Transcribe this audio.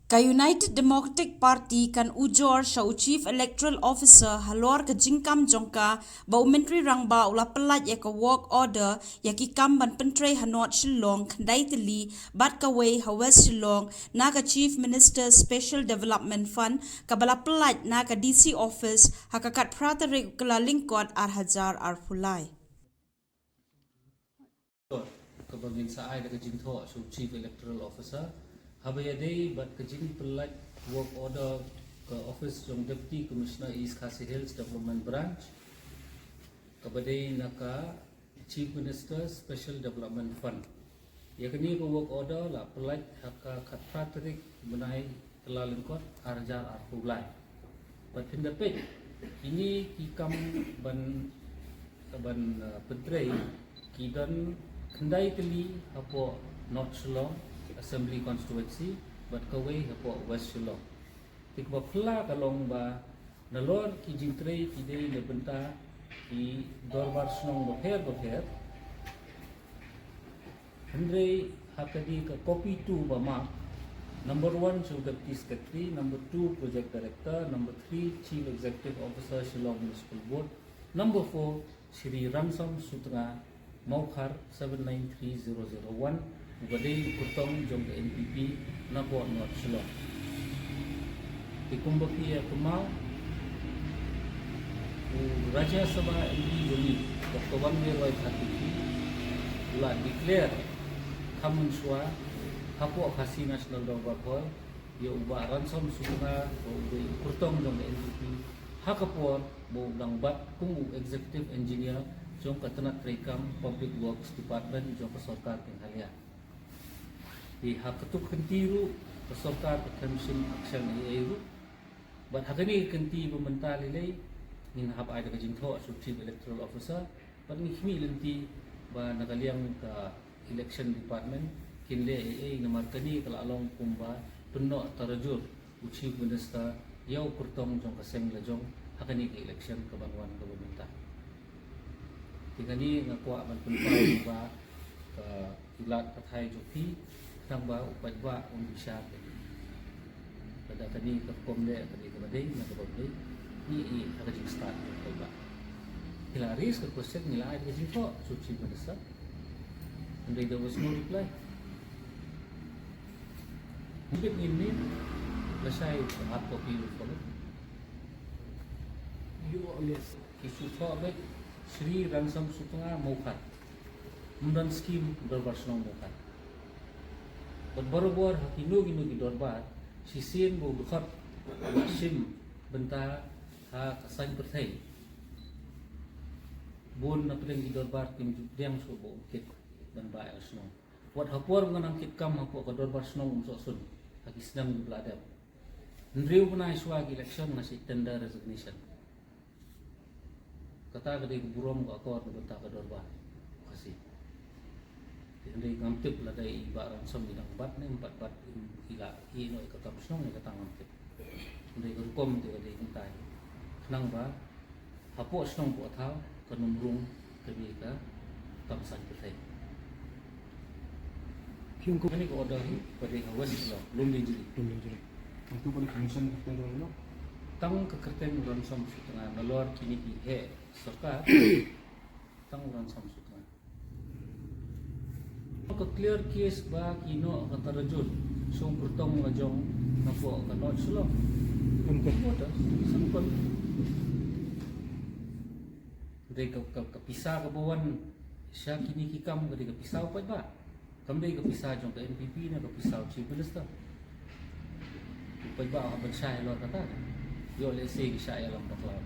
Ka United Democratic Party kan ujor sa Chief Electoral Officer halor ke jingkam jongka bau menteri rangba ula pelat ya ka work order ya ki kam ban pentrei hanot Shillong khandai teli bat ka wei ha West Shillong na ka Chief Minister Special Development Fund ka bala pelat na ka DC office hakakat pratarik kala lingkot ar hajar ar fulai. Kabangin sa ay nakajinto so Chief Electoral Officer habayade bat kajin pelat work order ke office ng Deputy Commissioner East Khasi Hills Development Branch kabade naka Chief Minister Special Development Fund yakni ko work order la pelat haka khatratrik benai telalengkot arjar arpulai bat hindapet ini kikam ban pentrei kidan kendai teli apo North Shillong Assembly Constituency but kawai apo West Shillong tikba pla kalong ba nalor ki jintrei ki dei le benta ki dorbar snong boher hendrei hakadi ka copy 2 ba ma number 1 so Deputy Secretary, number 2 Project Director, number 3 Chief Executive Officer Shillong Municipal Board, number 4 Shri Ransom Sutra Maukhar 793001 Ubadai Kurtong Jong NPP Napo North Shillong. Dikumbaki Kumau Raja Sabha MD Yoni Dr. Wangir Roy Khatiki Ula declare Kamun Shua Hapo Khasi National Dorbar Hall Ya Uba Ransom Sutra Ubadai Kurtong Jong NPP Hakapor Bo Langbat Kungu Executive Engineer Jong Katanat Rekam Public Works Department Jong Kesorkar Penghalia di hakatuk kentiru Kesorkar Commission Action Airu but hakani kenti pementali lay nin hab ada kajingtho so Chief Electoral Officer but ni khmi lenti ba nakaliang ka Election Department kinle AA namarkani kala along kumba tunno tarajur Chief Minister yaw kurtong jong kaseng lajong hakani ka election kabanwan kabumenta tingani ngakwa man punpau ba ka ilat kathai jopi nang ba upadwa bisa pada tadi ke komde tadi ke badai na ke badai ni hakajing start ko ba hilaris ke question nila ay kajing po suci Minister and there was no reply mungkin ini selesai hard copy follow you yes isu baik Shri Ransom Sutra Maukhar mundan scheme dorbar snong Maukhar baru-baru hakinu-ginu di dorbar sisin bo bukat sim benta ha kasan pertai bon na pedeng di dorbar tim judeng so bo kit dan ba el snong wat hapor nganang kit kam hapo ka dorbar snong so sun haki sedang di beladap ndriu punai swag election nasi tender resignation kata gede burom ko akor benta ka dorbar kasih hindi ngamtip la day ibaran som bidang bat na empat bat ila ino ikatapos nung ikatang ngamtip hindi gurukom di gede intay nang ba hapo snong po ataw kanumrung kami ka tamsan kitay yung kani ko order pada West lo lumbi jili itu pun commission tertentu lo tang kekerten Ransom Sutra nalor kini he serta tang Ransom Sutra ka clear case ba kino katarajul so kurtong ngajong napo ka North Shillong water simple dai ka pisa ka bawan siya kini kikam dai ka pisa pa ba kamdai ka pisa jong ka NPP na ka pisa Chief Minister pa ba ka bansa ilo kata yo le say siya alam bakla